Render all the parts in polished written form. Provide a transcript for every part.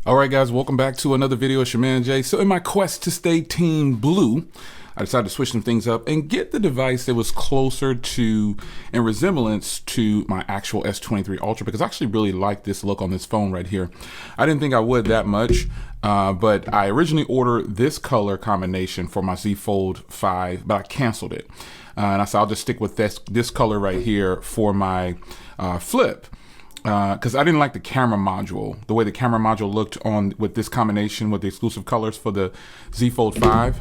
All right, guys, welcome back to another video. It's your man Jay. So in my quest to stay team blue, I decided to switch some things up and get the device that was closer to and resemblance to my actual S23 Ultra, because I actually really like this look on this phone right here. I didn't think I would that much, but I originally ordered this color combination for my Z Fold 5, but I canceled it. And I said I'll just stick with this color right here for my Flip. Because I didn't like the camera module, the way the camera module looked on with this combination with the exclusive colors for the Z Fold 5.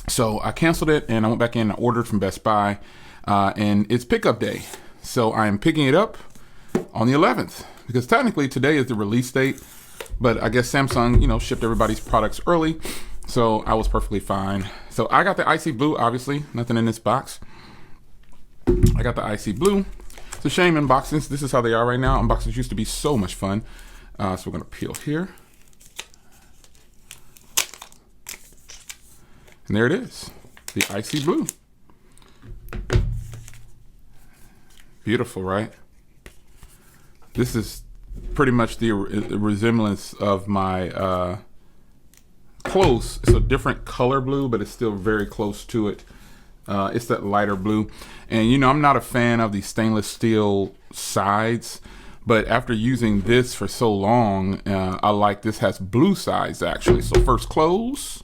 So I canceled it and I went back in and ordered from Best Buy, and it's pickup day. So I'm picking it up on the 11th because technically today is the release date, but I guess Samsung, you know, shipped everybody's products early. So I was perfectly fine. So I got the icy blue, obviously, nothing in this box. I got the icy blue. It's a shame unboxings. This is how they are right now. Unboxings used to be so much fun. So we're gonna peel here. And there it is, the icy blue. Beautiful, right? This is pretty much the resemblance of my close. It's a different color blue, but it's still very close to it. It's that lighter blue. And you know, I'm not a fan of the stainless steel sides, but after using this for so long, I like this has blue sides actually. So first close,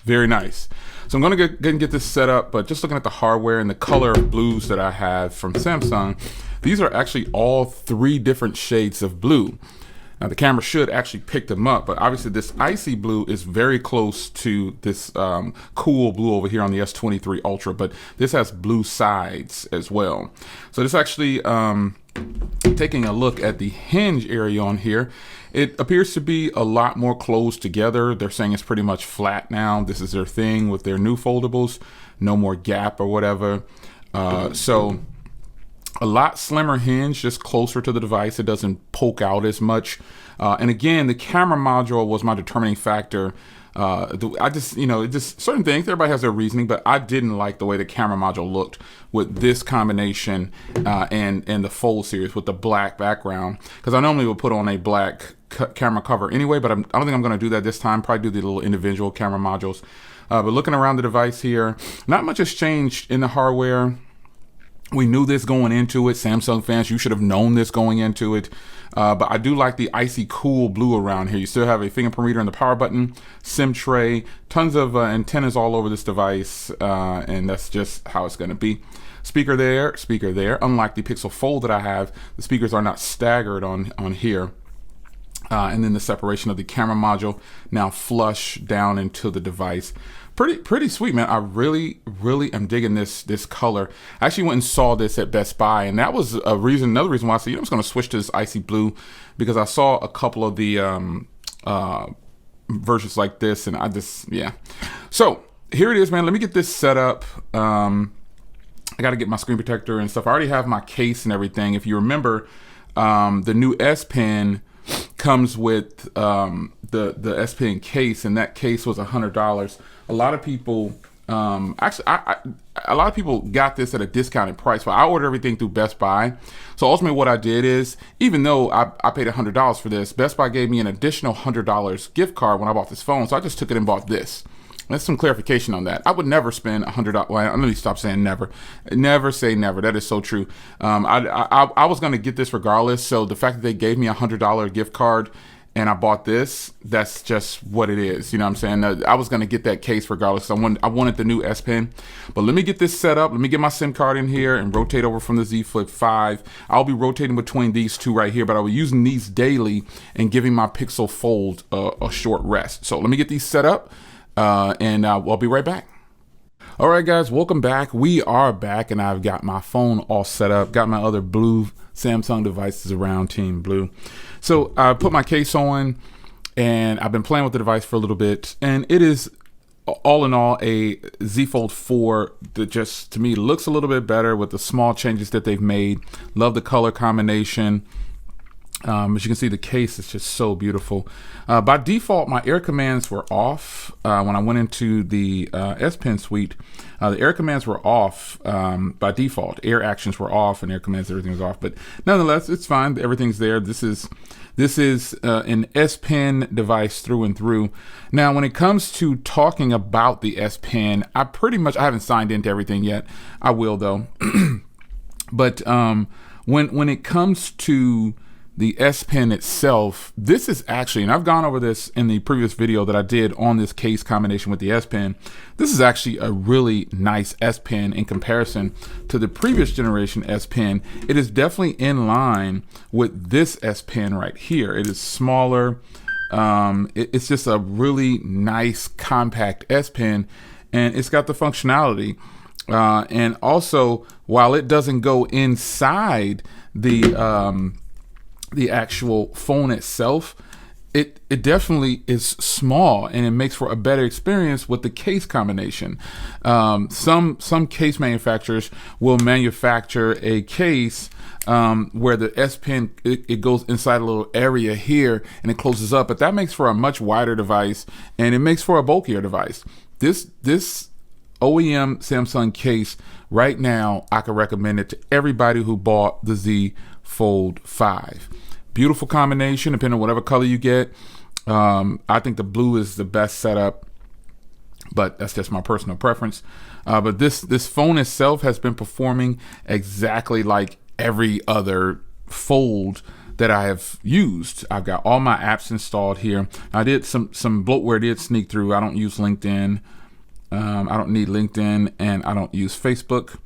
very nice. So I'm gonna go ahead and get this set up, but just looking at the hardware and the color of blues that I have from Samsung, these are actually all 3 different shades of blue. Now the camera should actually pick them up, but obviously this icy blue is very close to this cool blue over here on the S23 Ultra, but this has blue sides as well. So this actually, taking a look at the hinge area on here, it appears to be a lot more closed together. They're saying it's pretty much flat now. This is their thing with their new foldables, no more gap or whatever. So a lot slimmer hinge, just closer to the device. It doesn't poke out as much. And again, the camera module was my determining factor. I just, you know, it just certain things, everybody has their reasoning, but I didn't like the way the camera module looked with this combination and the Fold series with the black background. Because I normally would put on a black camera cover anyway, but I don't think I'm going to do that this time. Probably do the little individual camera modules. But looking around the device here, not much has changed in the hardware. We knew this going into it. Samsung fans, you should have known this going into it. But I do like the icy cool blue around here. You still have a fingerprint reader and the power button, SIM tray, tons of antennas all over this device. And that's just how it's going to be. Speaker there, speaker there. Unlike the Pixel Fold that I have, the speakers are not staggered on here. And then the separation of the camera module now flush down into the device. Pretty sweet, man. I really am digging this color. I actually went and saw this at Best Buy, and that was another reason why I said, you know, I'm just gonna switch to this icy blue, because I saw a couple of the versions like this, and yeah. So here it is, man. Let me get this set up. I gotta get my screen protector and stuff. I already have my case and everything. If you remember, the new S Pen comes with the S Pen case, and that case was $100. A lot of people, actually, a lot of people got this at a discounted price, but I ordered everything through Best Buy. So ultimately what I did is, even though I paid $100 for this, Best Buy gave me an additional $100 gift card when I bought this phone. So I just took it and bought this. That's some clarification on that. I would never spend $100. Well, let me stop saying never. Never say never. That is so true. I was going to get this regardless. So the fact that they gave me a $100 gift card and I bought this, that's just what it is. You know what I'm saying? I was going to get that case regardless. I wanted the new S Pen. But let me get this set up. Let me get my SIM card in here and rotate over from the Z Flip 5. I'll be rotating between these two right here, but I'll be using these daily and giving my Pixel Fold a short rest. So let me get these set up. And I'll be right back. All right, guys, welcome back. We are back, and I've got my phone all set up, got my other blue Samsung devices around Team Blue. So I put my case on, and I've been playing with the device for a little bit, and it is all in all a Z Fold 4 that just, to me, looks a little bit better with the small changes that they've made. Love the color combination. As you can see, the case is just so beautiful. By default, my air commands were off. When I went into the S Pen suite, the air commands were off by default. Air actions were off and air commands, everything was off. But nonetheless, it's fine. Everything's there. This is an S Pen device through and through. Now, when it comes to talking about the S Pen, I haven't signed into everything yet. I will though. But when it comes to the S Pen itself, this is actually, and I've gone over this in the previous video that I did on this case combination with the S Pen, this is actually a really nice S Pen in comparison to the previous generation S Pen. It is definitely in line with this S Pen right here. It is smaller. It's just a really nice compact S Pen, and it's got the functionality. And also, while it doesn't go inside the actual phone itself, it definitely is small, and it makes for a better experience with the case combination. Some case manufacturers will manufacture a case where the S Pen, it goes inside a little area here and it closes up, but that makes for a much wider device, and it makes for a bulkier device. This OEM Samsung case right now, I can recommend it to everybody who bought the Z Fold 5. Beautiful combination, depending on whatever color you get. I think the blue is the best setup, but that's just my personal preference. But this phone itself has been performing exactly like every other Fold that I have used. I've got all my apps installed here. I did some bloatware did sneak through. I don't use LinkedIn. I don't need LinkedIn, and I don't use Facebook.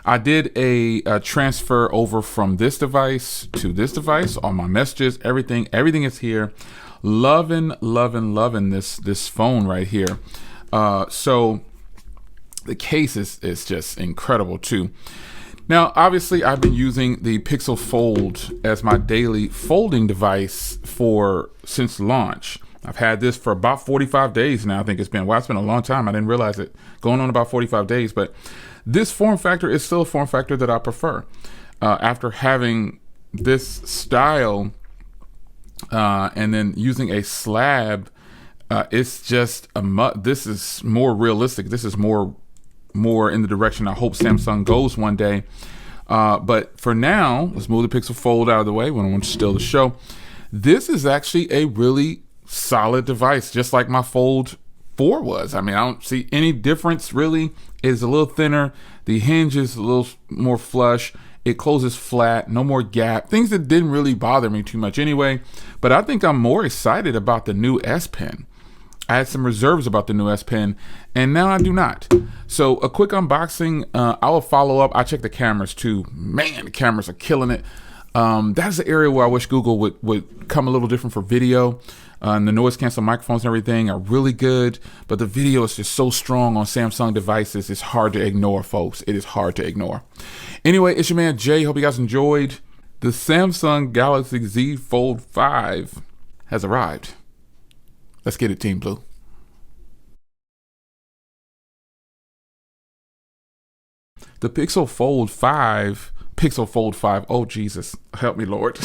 I did a transfer over from this device to this device. All my messages, everything is here. Loving this phone right here. So the case is just incredible too. Now, obviously, I've been using the Pixel Fold as my daily folding device since launch. I've had this for about 45 days now. I think it's been a long time. I didn't realize it. Going on about 45 days, but this form factor is still a form factor that I prefer. After having this style and then using a slab, it's just this is more realistic. This is more in the direction I hope Samsung goes one day. But for now, let's move the Pixel Fold out of the way when I want to steal the show. This is actually a really solid device, just like my Fold 4 was. I mean, I don't see any difference really. It's a little thinner. The hinge is a little more flush. It closes flat, no more gap. Things that didn't really bother me too much anyway. But I think I'm more excited about the new S Pen. I had some reserves about the new S Pen, and now I do not. So a quick unboxing. I will follow up. I check the cameras too. Man, the cameras are killing it. That's the area where I wish Google would come a little different for video. And the noise cancel microphones and everything are really good, but the video is just so strong on Samsung devices. It's hard to ignore, folks. It is hard to ignore. Anyway, it's your man Jay. Hope you guys enjoyed. The Samsung Galaxy Z Fold 5 has arrived. Let's get it, Team Blue. The Pixel Fold 5, oh Jesus, help me, Lord.